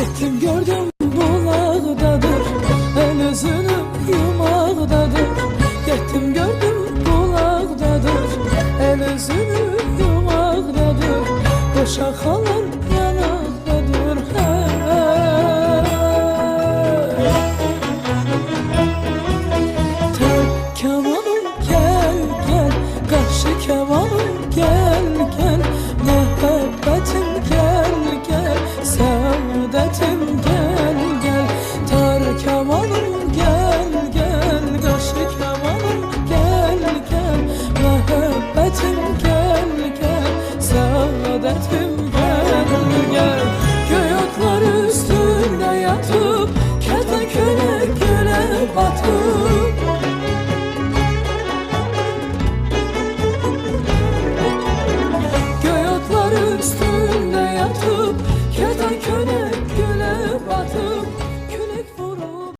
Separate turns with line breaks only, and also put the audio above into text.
Getdim gördüm bulaqdadır, el özünü yumaqdadır. Getdim gördüm bulaqdadır, el özünü yumaqdadır. Boşa xalan yanaqdadır. Tək kamanım gel gel, qarşı kamanım gel gel. Məhəbbətim gel gel, səadətim gel gel. Tar kamanım gel gel, qarşı kamanım gel gel. Məhəbbətim gel gel, səadətim gel gel.